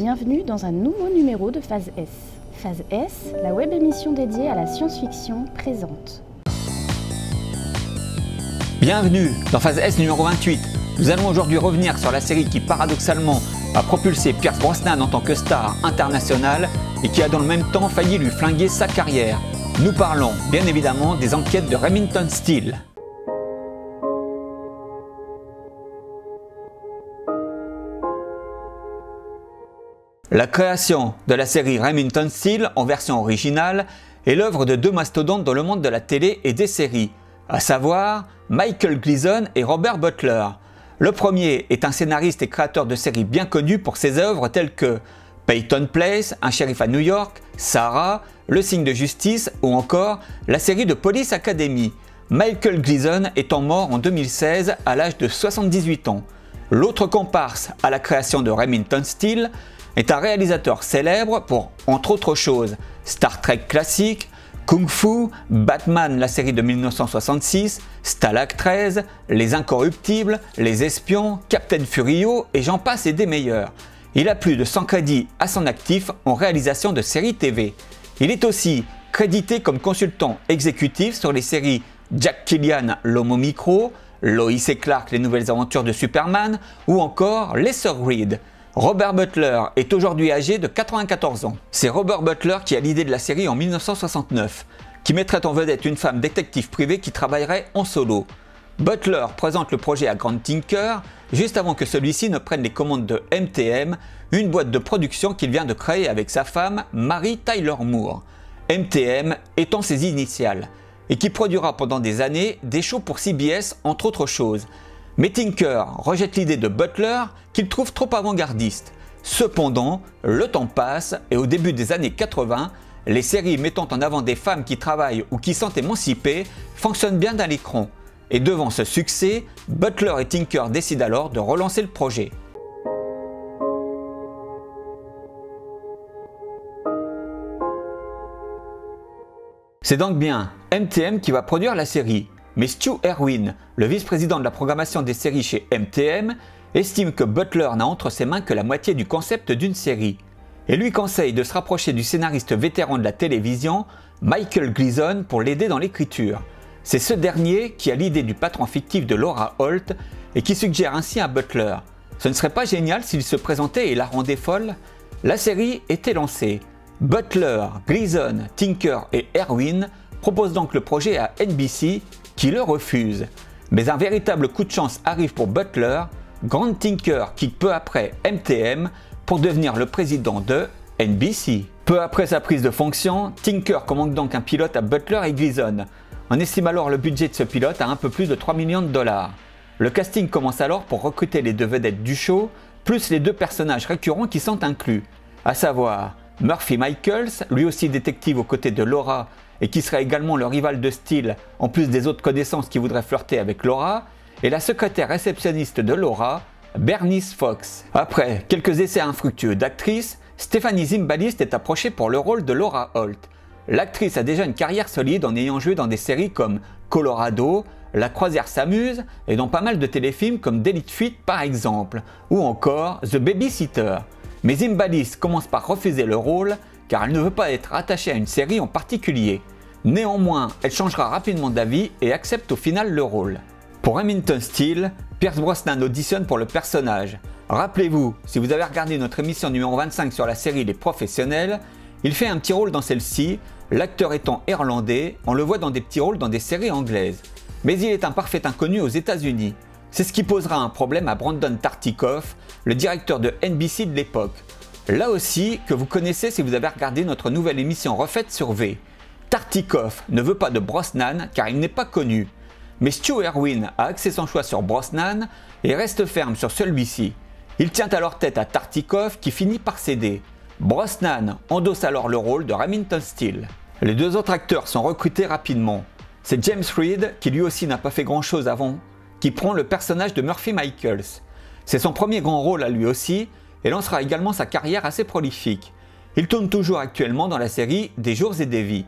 bienvenue dans un nouveau numéro de Phase S. Phase S, la web émission dédiée à la science-fiction présente. Bienvenue dans Phase S numéro 28. Nous allons aujourd'hui revenir sur la série qui paradoxalement a propulsé Pierce Brosnan en tant que star internationale et qui a dans le même temps failli lui flinguer sa carrière. Nous parlons bien évidemment des enquêtes de Remington Steele. La création de la série Remington Steele en version originale est l'œuvre de deux mastodontes dans le monde de la télé et des séries, à savoir Michael Gleason et Robert Butler. Le premier est un scénariste et créateur de séries bien connu pour ses œuvres telles que Peyton Place, Un shérif à New York, Sarah, Le signe de justice ou encore la série de Police Academy. Michael Gleason étant mort en 2016 à l'âge de 78 ans. L'autre comparse à la création de Remington Steele est un réalisateur célèbre pour, entre autres choses, Star Trek classique, Kung Fu, Batman la série de 1966, Stalag 13, Les Incorruptibles, Les Espions, Captain Furio et j'en passe et des meilleurs. Il a plus de 100 crédits à son actif en réalisation de séries TV. Il est aussi crédité comme consultant exécutif sur les séries Jack Killian, L'Homme au micro, Lois et Clark, Les nouvelles aventures de Superman ou encore Les Sœurs Reed. Robert Butler est aujourd'hui âgé de 94 ans. C'est Robert Butler qui a l'idée de la série en 1969, qui mettrait en vedette une femme détective privée qui travaillerait en solo. Butler présente le projet à Grant Tinker juste avant que celui-ci ne prenne les commandes de MTM, une boîte de production qu'il vient de créer avec sa femme Mary Tyler Moore. MTM étant ses initiales, et qui produira pendant des années des shows pour CBS entre autres choses. Mais Tinker rejette l'idée de Butler qu'il trouve trop avant-gardiste. Cependant, le temps passe et au début des années 80, les séries mettant en avant des femmes qui travaillent ou qui sont émancipées fonctionnent bien à l'écran. Et devant ce succès, Butler et Tinker décident alors de relancer le projet. C'est donc bien MTM qui va produire la série. Mais Stu Erwin, le vice-président de la programmation des séries chez MTM, estime que Butler n'a entre ses mains que la moitié du concept d'une série et lui conseille de se rapprocher du scénariste vétéran de la télévision, Michael Gleason, pour l'aider dans l'écriture. C'est ce dernier qui a l'idée du patron fictif de Laura Holt et qui suggère ainsi à Butler « Ce ne serait pas génial s'il se présentait et la rendait folle ?» La série était lancée. Butler, Gleason, Tinker et Erwin proposent donc le projet à NBC qui le refuse. Mais un véritable coup de chance arrive pour Butler. Grant Tinker quitte peu après MTM pour devenir le président de NBC. Peu après sa prise de fonction, Tinker commande donc un pilote à Butler et Gleason. On estime alors le budget de ce pilote à un peu plus de 3 millions de dollars. Le casting commence alors pour recruter les deux vedettes du show, plus les deux personnages récurrents qui sont inclus, à savoir Murphy Michaels, lui aussi détective aux côtés de Laura et qui serait également le rival de Steele, en plus des autres connaissances qui voudraient flirter avec Laura, et la secrétaire réceptionniste de Laura, Bernice Fox. Après quelques essais infructueux d'actrice, Stephanie Zimbalist est approchée pour le rôle de Laura Holt. L'actrice a déjà une carrière solide en ayant joué dans des séries comme Colorado, La croisière s'amuse et dans pas mal de téléfilms comme Delete Fuite par exemple, ou encore The Babysitter. Mais Zimbalist commence par refuser le rôle car elle ne veut pas être attachée à une série en particulier. Néanmoins, elle changera rapidement d'avis et accepte au final le rôle. Pour Remington Steele, Pierce Brosnan auditionne pour le personnage. Rappelez-vous, si vous avez regardé notre émission numéro 25 sur la série Les Professionnels, il fait un petit rôle dans celle-ci, l'acteur étant irlandais, on le voit dans des petits rôles dans des séries anglaises. Mais il est un parfait inconnu aux États-Unis. C'est ce qui posera un problème à Brandon Tartikoff, le directeur de NBC de l'époque. Là aussi, que vous connaissez si vous avez regardé notre nouvelle émission refaite sur V. Tartikoff ne veut pas de Brosnan car il n'est pas connu. Mais Stu Erwin a axé son choix sur Brosnan et reste ferme sur celui-ci. Il tient alors tête à Tartikoff qui finit par céder. Brosnan endosse alors le rôle de Remington Steele. Les deux autres acteurs sont recrutés rapidement. C'est James Reed, qui lui aussi n'a pas fait grand chose avant, qui prend le personnage de Murphy Michaels. C'est son premier grand rôle à lui aussi, et lancera également sa carrière assez prolifique. Il tourne toujours actuellement dans la série Des jours et des vies.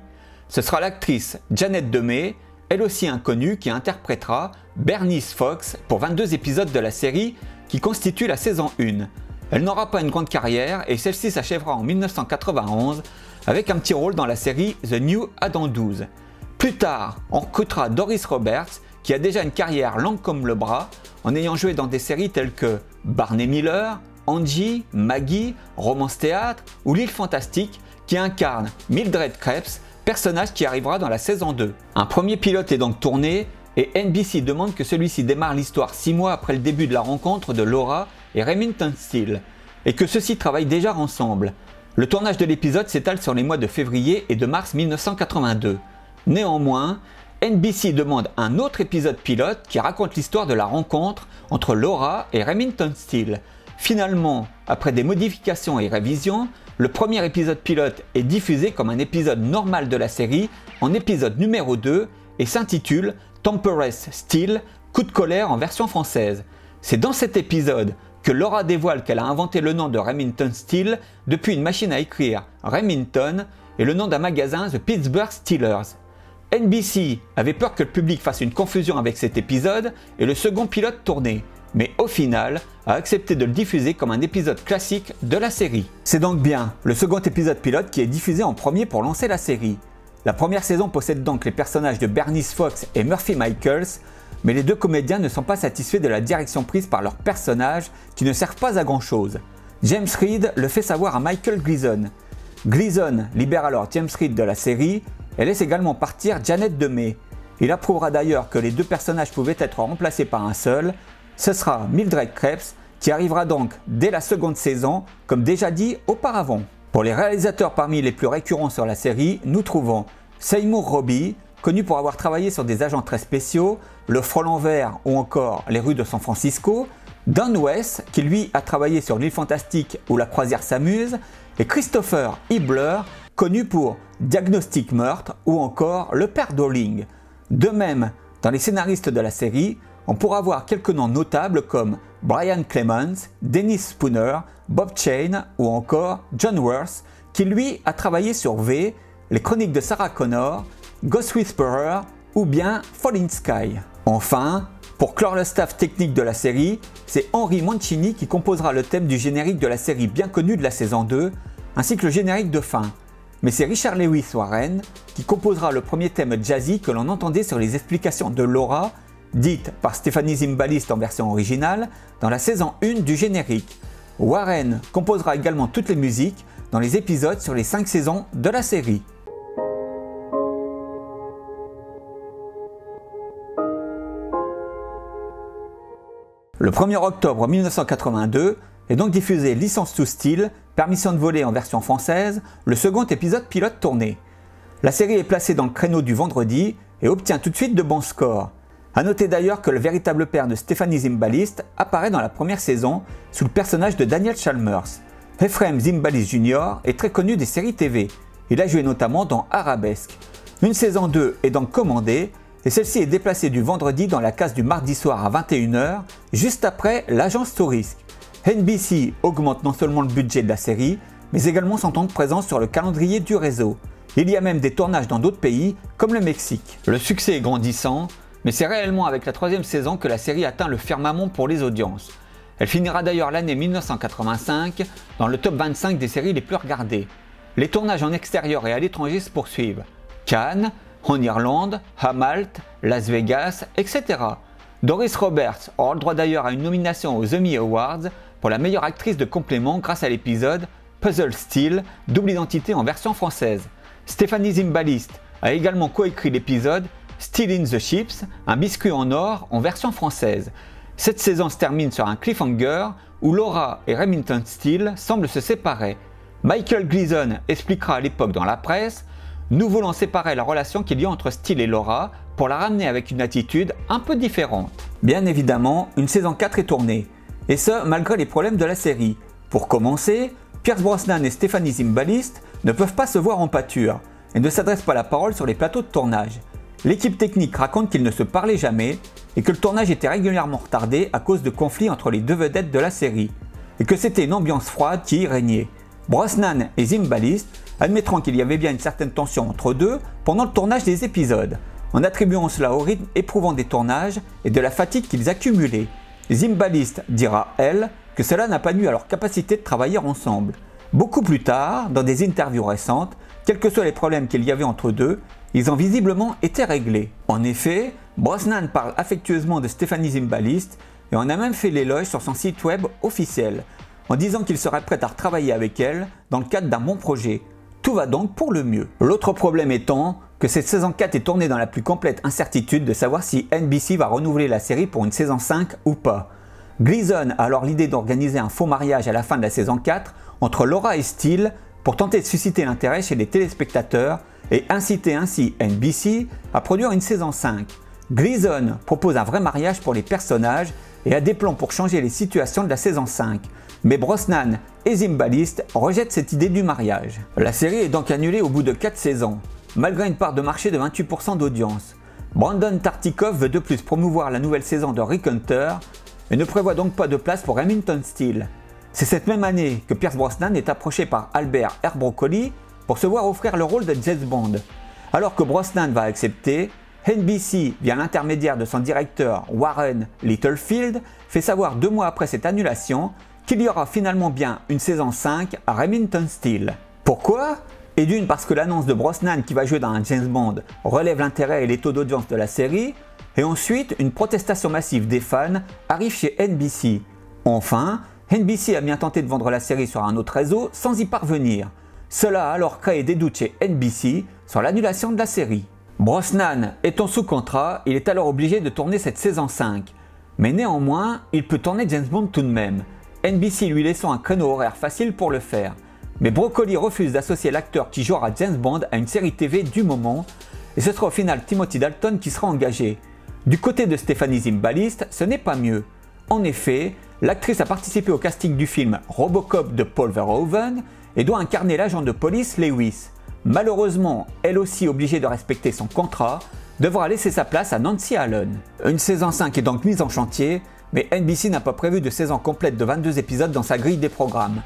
Ce sera l'actrice Janet Demey, elle aussi inconnue, qui interprétera Bernice Fox pour 22 épisodes de la série qui constitue la saison 1. Elle n'aura pas une grande carrière et celle-ci s'achèvera en 1991 avec un petit rôle dans la série The New Adam 12. Plus tard, on recrutera Doris Roberts qui a déjà une carrière longue comme le bras en ayant joué dans des séries telles que Barney Miller, Angie, Maggie, Romance Théâtre ou L'île fantastique qui incarne Mildred Krebs, personnage qui arrivera dans la saison 2. Un premier pilote est donc tourné et NBC demande que celui-ci démarre l'histoire 6 mois après le début de la rencontre de Laura et Remington Steele et que ceux-ci travaillent déjà ensemble. Le tournage de l'épisode s'étale sur les mois de février et de mars 1982. Néanmoins, NBC demande un autre épisode pilote qui raconte l'histoire de la rencontre entre Laura et Remington Steele. Finalement, après des modifications et révisions, le premier épisode pilote est diffusé comme un épisode normal de la série en épisode numéro 2 et s'intitule Temperance Steele, coup de colère en version française. C'est dans cet épisode que Laura dévoile qu'elle a inventé le nom de Remington Steele depuis une machine à écrire Remington et le nom d'un magasin The Pittsburgh Steelers. NBC avait peur que le public fasse une confusion avec cet épisode et le second pilote tourné, mais au final a accepté de le diffuser comme un épisode classique de la série. C'est donc bien le second épisode pilote qui est diffusé en premier pour lancer la série. La première saison possède donc les personnages de Bernice Fox et Murphy Michaels, mais les deux comédiens ne sont pas satisfaits de la direction prise par leurs personnages qui ne servent pas à grand chose. James Reed le fait savoir à Michael Gleason. Gleason libère alors James Reed de la série et laisse également partir Janet Demey. Il approuvera d'ailleurs que les deux personnages pouvaient être remplacés par un seul. Ce sera Mildred Krebs qui arrivera donc dès la seconde saison, comme déjà dit auparavant. Pour les réalisateurs parmi les plus récurrents sur la série, nous trouvons Seymour Robbie, connu pour avoir travaillé sur des agents très spéciaux, Le Front l'envers ou encore Les rues de San Francisco, Don West qui lui a travaillé sur L'île fantastique ou La croisière s'amuse, et Christopher Ibler, connu pour Diagnostic meurtre ou encore Le père Dowling. De même, dans les scénaristes de la série, on pourra voir quelques noms notables comme Brian Clemens, Dennis Spooner, Bob Chain ou encore John Worth, qui lui a travaillé sur V, Les Chroniques de Sarah Connor, Ghost Whisperer ou bien Falling Sky. Enfin, pour clore le staff technique de la série, c'est Henry Mancini qui composera le thème du générique de la série bien connue de la saison 2, ainsi que le générique de fin. Mais c'est Richard Lewis Warren qui composera le premier thème jazzy que l'on entendait sur les explications de Laura, dite par Stephanie Zimbalist en version originale, dans la saison 1 du générique. Warren composera également toutes les musiques dans les épisodes sur les 5 saisons de la série. Le 1er octobre 1982 est donc diffusé Licence to Steal, permission de voler en version française, le second épisode pilote tourné. La série est placée dans le créneau du vendredi et obtient tout de suite de bons scores. A noter d'ailleurs que le véritable père de Stephanie Zimbalist apparaît dans la première saison sous le personnage de Daniel Chalmers. Ephraim Zimbalist Jr. est très connu des séries TV. Il a joué notamment dans Arabesque. Une saison 2 est donc commandée et celle-ci est déplacée du vendredi dans la case du mardi soir à 21 h, juste après l'agence Touriste. NBC augmente non seulement le budget de la série, mais également son temps de présence sur le calendrier du réseau. Il y a même des tournages dans d'autres pays, comme le Mexique. Le succès est grandissant, mais c'est réellement avec la 3e saison que la série atteint le firmament pour les audiences. Elle finira d'ailleurs l'année 1985 dans le top 25 des séries les plus regardées. Les tournages en extérieur et à l'étranger se poursuivent. Cannes, en Irlande, à Malte, Las Vegas, etc. Doris Roberts aura le droit d'ailleurs à une nomination aux Emmy Awards pour la meilleure actrice de complément grâce à l'épisode Puzzle Steele, double identité en version française. Stephanie Zimbalist a également coécrit l'épisode Steele in the Chips, un biscuit en or en version française. Cette saison se termine sur un cliffhanger où Laura et Remington Steele semblent se séparer. Michael Gleason expliquera à l'époque dans la presse: nous voulons séparer la relation qu'il y a entre Steele et Laura pour la ramener avec une attitude un peu différente. Bien évidemment, une saison 4 est tournée, et ce malgré les problèmes de la série. Pour commencer, Pierce Brosnan et Stephanie Zimbalist ne peuvent pas se voir en pâture et ne s'adressent pas la parole sur les plateaux de tournage. L'équipe technique raconte qu'ils ne se parlaient jamais et que le tournage était régulièrement retardé à cause de conflits entre les deux vedettes de la série, et que c'était une ambiance froide qui y régnait. Brosnan et Zimbalist admettront qu'il y avait bien une certaine tension entre eux deux pendant le tournage des épisodes, en attribuant cela au rythme éprouvant des tournages et de la fatigue qu'ils accumulaient. Zimbalist dira, elle, que cela n'a pas nui à leur capacité de travailler ensemble. Beaucoup plus tard, dans des interviews récentes, quels que soient les problèmes qu'il y avait entre eux deux, ils ont visiblement été réglés. En effet, Brosnan parle affectueusement de Stephanie Zimbalist et en a même fait l'éloge sur son site web officiel, en disant qu'il serait prêt à retravailler avec elle dans le cadre d'un bon projet. Tout va donc pour le mieux. L'autre problème étant que cette saison 4 est tournée dans la plus complète incertitude de savoir si NBC va renouveler la série pour une saison 5 ou pas. Gleason a alors l'idée d'organiser un faux mariage à la fin de la saison 4 entre Laura et Steele pour tenter de susciter l'intérêt chez les téléspectateurs et inciter ainsi NBC à produire une saison 5. Gleason propose un vrai mariage pour les personnages et a des plans pour changer les situations de la saison 5. Mais Brosnan et Zimbalist rejettent cette idée du mariage. La série est donc annulée au bout de 4 saisons, malgré une part de marché de 28% d'audience. Brandon Tartikoff veut de plus promouvoir la nouvelle saison de Rick Hunter et ne prévoit donc pas de place pour Remington Steele. C'est cette même année que Pierce Brosnan est approché par Albert Herbroccoli pour se voir offrir le rôle de James Bond. Alors que Brosnan va accepter, NBC, via l'intermédiaire de son directeur Warren Littlefield, fait savoir 2 mois après cette annulation qu'il y aura finalement bien une saison 5 à Remington Steele. Pourquoi ? Et d'une parce que l'annonce de Brosnan qui va jouer dans un James Bond relève l'intérêt et les taux d'audience de la série, et ensuite une protestation massive des fans arrive chez NBC. Enfin, NBC a bien tenté de vendre la série sur un autre réseau sans y parvenir. Cela a alors créé des doutes chez NBC sur l'annulation de la série. Brosnan étant sous contrat, il est alors obligé de tourner cette saison 5. Mais néanmoins, il peut tourner James Bond tout de même, NBC lui laissant un créneau horaire facile pour le faire. Mais Broccoli refuse d'associer l'acteur qui jouera James Bond à une série TV du moment, et ce sera au final Timothy Dalton qui sera engagé. Du côté de Stephanie Zimbalist, ce n'est pas mieux. En effet, l'actrice a participé au casting du film Robocop de Paul Verhoeven et doit incarner l'agent de police Lewis. Malheureusement, elle aussi obligée de respecter son contrat, devra laisser sa place à Nancy Allen. Une saison 5 est donc mise en chantier, mais NBC n'a pas prévu de saison complète de 22 épisodes dans sa grille des programmes.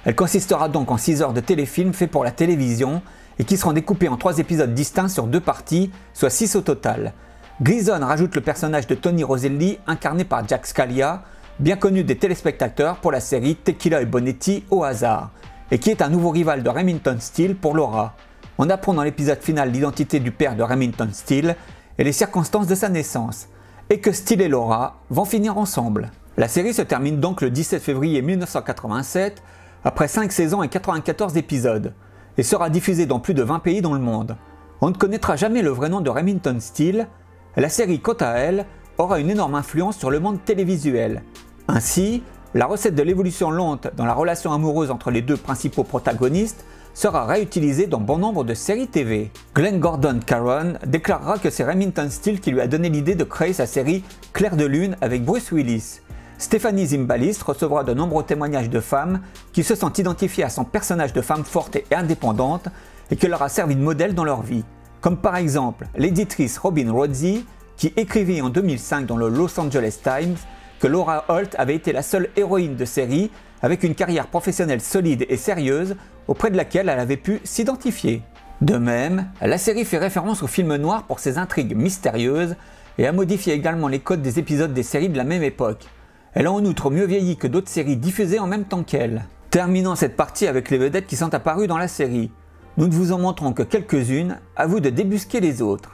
Elle consistera donc en 6 heures de téléfilm fait pour la télévision et qui seront découpés en 3 épisodes distincts sur 2 parties, soit 6 au total. Gleason rajoute le personnage de Tony Roselli incarné par Jack Scalia, bien connu des téléspectateurs pour la série Tequila et Bonetti au hasard, et qui est un nouveau rival de Remington Steele pour Laura. On apprend dans l'épisode final l'identité du père de Remington Steele et les circonstances de sa naissance, et que Steele et Laura vont finir ensemble. La série se termine donc le 17 février 1987, après 5 saisons et 94 épisodes, et sera diffusée dans plus de 20 pays dans le monde. On ne connaîtra jamais le vrai nom de Remington Steele. La série, quant à elle, aura une énorme influence sur le monde télévisuel. Ainsi, la recette de l'évolution lente dans la relation amoureuse entre les 2 principaux protagonistes sera réutilisée dans bon nombre de séries TV. Glenn Gordon Caron déclarera que c'est Remington Steele qui lui a donné l'idée de créer sa série Clair de Lune avec Bruce Willis. Stephanie Zimbalist recevra de nombreux témoignages de femmes qui se sont identifiées à son personnage de femme forte et indépendante et qui leur a servi de modèle dans leur vie. Comme par exemple l'éditrice Robin Rodsey qui écrivit en 2005 dans le Los Angeles Times que Laura Holt avait été la seule héroïne de série avec une carrière professionnelle solide et sérieuse auprès de laquelle elle avait pu s'identifier. De même, la série fait référence au film noir pour ses intrigues mystérieuses et a modifié également les codes des épisodes des séries de la même époque. Elle a en outre mieux vieilli que d'autres séries diffusées en même temps qu'elle. Terminons cette partie avec les vedettes qui sont apparues dans la série. Nous ne vous en montrons que quelques-unes, à vous de débusquer les autres.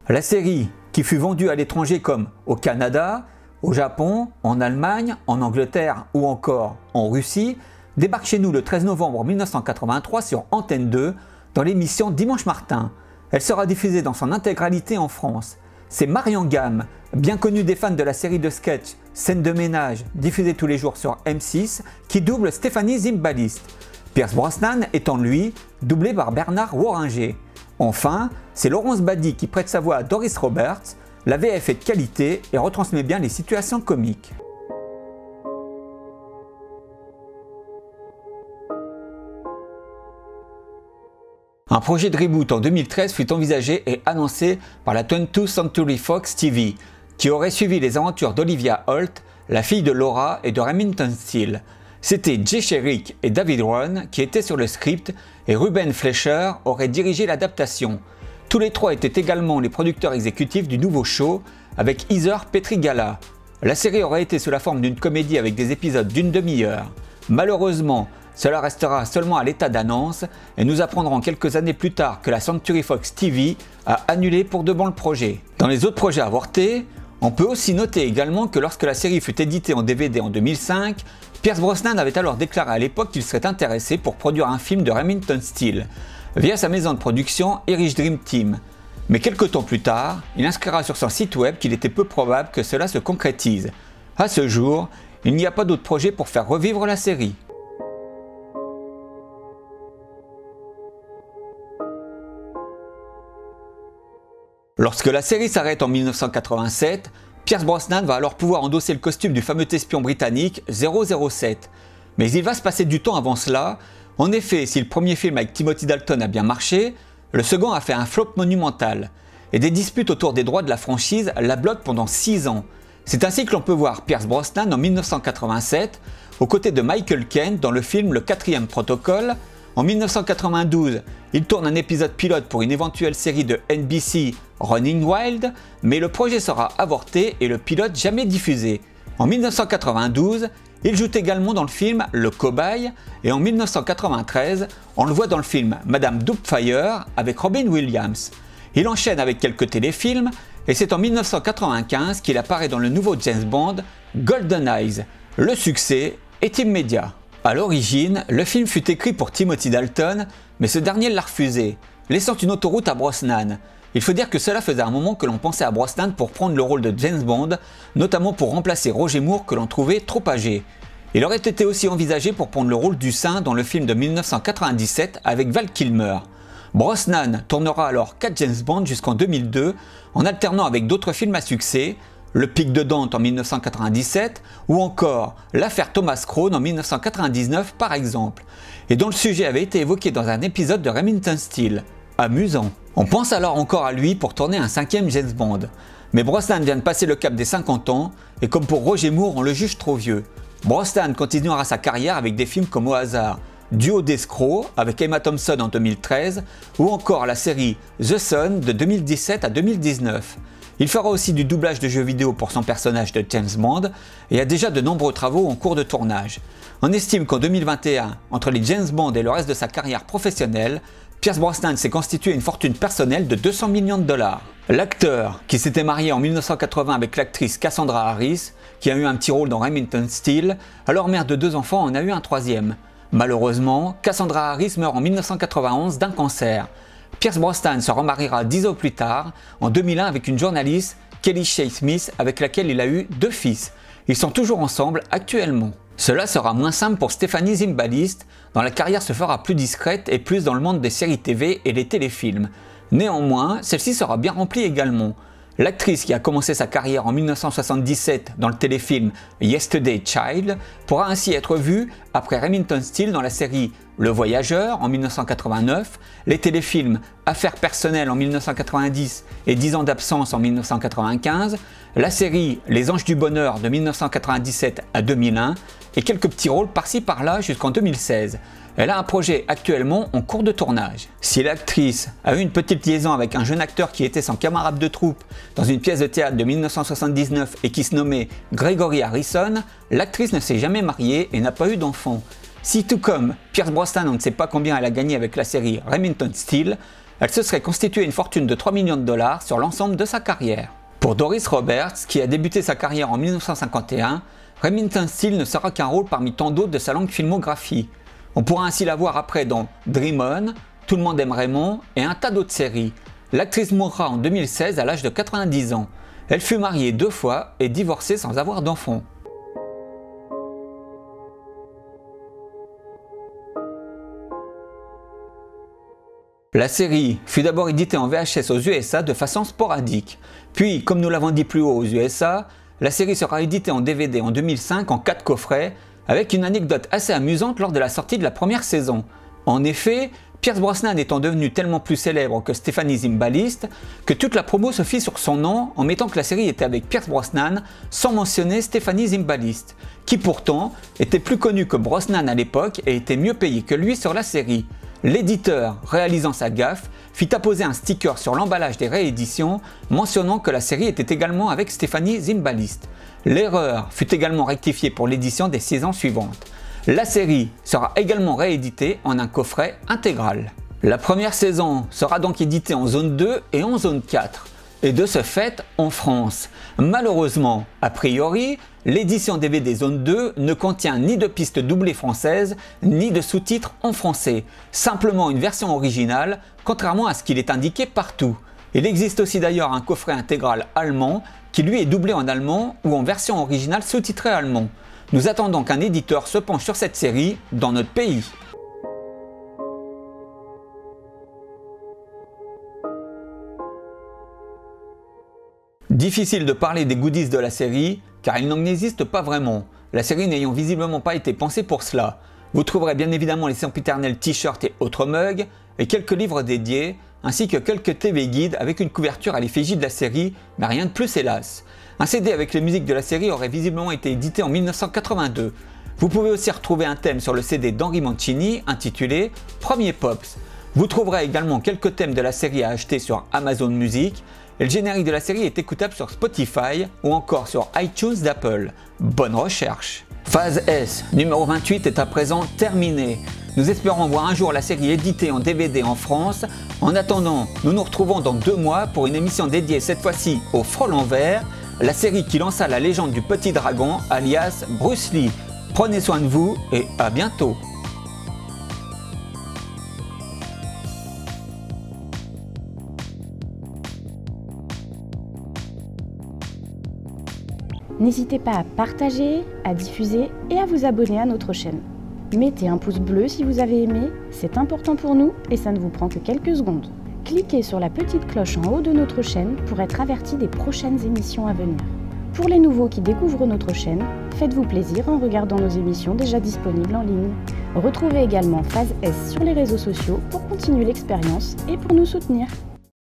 La série, qui fut vendue à l'étranger comme au Canada, au Japon, en Allemagne, en Angleterre ou encore en Russie, débarque chez nous le 13 novembre 1983 sur Antenne 2 dans l'émission Dimanche Martin. Elle sera diffusée dans son intégralité en France. C'est Marion Gamme, bien connue des fans de la série de sketch Scène de ménage, diffusée tous les jours sur M6, qui double Stephanie Zimbalist. Pierce Brosnan étant lui doublé par Bernard Worringer. Enfin, c'est Laurence Bady qui prête sa voix à Doris Roberts. La VF est de qualité et retransmet bien les situations comiques. Un projet de reboot en 2013 fut envisagé et annoncé par la 20th Century Fox TV, qui aurait suivi les aventures d'Olivia Holt la fille de Laura et de Remington Steele. C'était Jay Sherrick et David Ron qui étaient sur le script et Ruben Fleischer aurait dirigé l'adaptation. Tous les trois étaient également les producteurs exécutifs du nouveau show avec Heather Petrigala. La série aurait été sous la forme d'une comédie avec des épisodes d'une demi-heure. Malheureusement, cela restera seulement à l'état d'annonce et nous apprendrons quelques années plus tard que la Century Fox TV a annulé pour de bon le projet. Dans les autres projets avortés, on peut aussi noter également que lorsque la série fut éditée en DVD en 2005, Pierce Brosnan avait alors déclaré à l'époque qu'il serait intéressé pour produire un film de Remington Steele via sa maison de production Irish Dream Team. Mais quelques temps plus tard, il inscrira sur son site web qu'il était peu probable que cela se concrétise. À ce jour, il n'y a pas d'autre projet pour faire revivre la série. Lorsque la série s'arrête en 1987, Pierce Brosnan va alors pouvoir endosser le costume du fameux espion britannique 007. Mais il va se passer du temps avant cela. En effet, si le premier film avec Timothy Dalton a bien marché, le second a fait un flop monumental. Et des disputes autour des droits de la franchise la bloquent pendant 6 ans. C'est ainsi que l'on peut voir Pierce Brosnan en 1987, aux côtés de Michael Caine dans le film Le 4e Protocole. En 1992, il tourne un épisode pilote pour une éventuelle série de NBC Running Wild, mais le projet sera avorté et le pilote jamais diffusé. En 1992, il joue également dans le film Le Cobaye et en 1993, on le voit dans le film Madame Doubtfire avec Robin Williams. Il enchaîne avec quelques téléfilms et c'est en 1995 qu'il apparaît dans le nouveau James Bond Golden Eyes. Le succès est immédiat. A l'origine, le film fut écrit pour Timothy Dalton, mais ce dernier l'a refusé, laissant une autoroute à Brosnan. Il faut dire que cela faisait un moment que l'on pensait à Brosnan pour prendre le rôle de James Bond, notamment pour remplacer Roger Moore que l'on trouvait trop âgé. Il aurait été aussi envisagé pour prendre le rôle du Saint dans le film de 1997 avec Val Kilmer. Brosnan tournera alors 4 James Bond jusqu'en 2002, en alternant avec d'autres films à succès, Le Pic de Dante en 1997 ou encore L'affaire Thomas Crown en 1999 par exemple, et dont le sujet avait été évoqué dans un épisode de Remington Steele. Amusant. On pense alors encore à lui pour tourner un 5e James Bond. Mais Brosnan vient de passer le cap des 50 ans et comme pour Roger Moore on le juge trop vieux. Brosnan continuera sa carrière avec des films comme au hasard Duo d'escrocs avec Emma Thompson en 2013 ou encore la série The Sun de 2017 à 2019. Il fera aussi du doublage de jeux vidéo pour son personnage de James Bond et a déjà de nombreux travaux en cours de tournage. On estime qu'en 2021, entre les James Bond et le reste de sa carrière professionnelle, Pierce Brosnan s'est constitué une fortune personnelle de 200 millions de dollars. L'acteur, qui s'était marié en 1980 avec l'actrice Cassandra Harris, qui a eu un petit rôle dans Remington Steele, alors mère de 2 enfants, en a eu un 3e. Malheureusement, Cassandra Harris meurt en 1991 d'un cancer. Pierce Brosnan se remariera 10 ans plus tard, en 2001 avec une journaliste, Kelly Shea Smith, avec laquelle il a eu 2 fils. Ils sont toujours ensemble actuellement. Cela sera moins simple pour Stephanie Zimbalist, dont la carrière se fera plus discrète et plus dans le monde des séries TV et des téléfilms. Néanmoins, celle-ci sera bien remplie également. L'actrice qui a commencé sa carrière en 1977 dans le téléfilm Yesterday Child pourra ainsi être vue après Remington Steele dans la série Le Voyageur en 1989, les téléfilms Affaires personnelles en 1990 et 10 ans d'absence en 1995, la série Les Anges du Bonheur de 1997 à 2001 et quelques petits rôles par-ci par-là jusqu'en 2016. Elle a un projet actuellement en cours de tournage. Si l'actrice a eu une petite liaison avec un jeune acteur qui était son camarade de troupe dans une pièce de théâtre de 1979 et qui se nommait Gregory Harrison, l'actrice ne s'est jamais mariée et n'a pas eu d'enfant. Si tout comme Pierce Brosnan, on ne sait pas combien elle a gagné avec la série Remington Steele, elle se serait constituée une fortune de 3 millions de dollars sur l'ensemble de sa carrière. Pour Doris Roberts, qui a débuté sa carrière en 1951, Remington Steele ne sera qu'un rôle parmi tant d'autres de sa longue filmographie. On pourra ainsi la voir après dans Dream On, Tout le monde aime Raymond et un tas d'autres séries. L'actrice mourra en 2016 à l'âge de 90 ans. Elle fut mariée 2 fois et divorcée sans avoir d'enfant. La série fut d'abord éditée en VHS aux USA de façon sporadique. Puis, comme nous l'avons dit plus haut aux USA, la série sera éditée en DVD en 2005 en 4 coffrets, avec une anecdote assez amusante lors de la sortie de la première saison. En effet, Pierce Brosnan étant devenu tellement plus célèbre que Stéphanie Zimbalist que toute la promo se fit sur son nom en mettant que la série était avec Pierce Brosnan sans mentionner Stéphanie Zimbalist, qui pourtant était plus connue que Brosnan à l'époque et était mieux payée que lui sur la série. L'éditeur, réalisant sa gaffe, fit apposer un sticker sur l'emballage des rééditions mentionnant que la série était également avec Stéphanie Zimbalist. L'erreur fut également rectifiée pour l'édition des saisons suivantes. La série sera également rééditée en un coffret intégral. La première saison sera donc éditée en zone 2 et en zone 4, et de ce fait en France. Malheureusement, a priori, l'édition DVD zone 2 ne contient ni de pistes doublées françaises, ni de sous-titres en français, simplement une version originale, contrairement à ce qu'il est indiqué partout. Il existe aussi d'ailleurs un coffret intégral allemand qui lui est doublé en allemand ou en version originale sous-titrée allemand. Nous attendons qu'un éditeur se penche sur cette série dans notre pays. Difficile de parler des goodies de la série car il n'en existe pas vraiment, la série n'ayant visiblement pas été pensée pour cela. Vous trouverez bien évidemment les sempiternels t-shirts et autres mugs et quelques livres dédiés ainsi que quelques TV guides avec une couverture à l'effigie de la série, mais rien de plus hélas. Un CD avec les musiques de la série aurait visiblement été édité en 1982. Vous pouvez aussi retrouver un thème sur le CD d'Henry Mancini intitulé Premier Pops. Vous trouverez également quelques thèmes de la série à acheter sur Amazon Music et le générique de la série est écoutable sur Spotify ou encore sur iTunes d'Apple. Bonne recherche! Phase S, numéro 28 est à présent terminée. Nous espérons voir un jour la série éditée en DVD en France. En attendant, nous nous retrouvons dans 2 mois pour une émission dédiée cette fois-ci au Frelon Vert, la série qui lança la légende du petit dragon alias Bruce Lee. Prenez soin de vous et à bientôt. N'hésitez pas à partager, à diffuser et à vous abonner à notre chaîne. Mettez un pouce bleu si vous avez aimé, c'est important pour nous et ça ne vous prend que quelques secondes. Cliquez sur la petite cloche en haut de notre chaîne pour être averti des prochaines émissions à venir. Pour les nouveaux qui découvrent notre chaîne, faites-vous plaisir en regardant nos émissions déjà disponibles en ligne. Retrouvez également Phase S sur les réseaux sociaux pour continuer l'expérience et pour nous soutenir.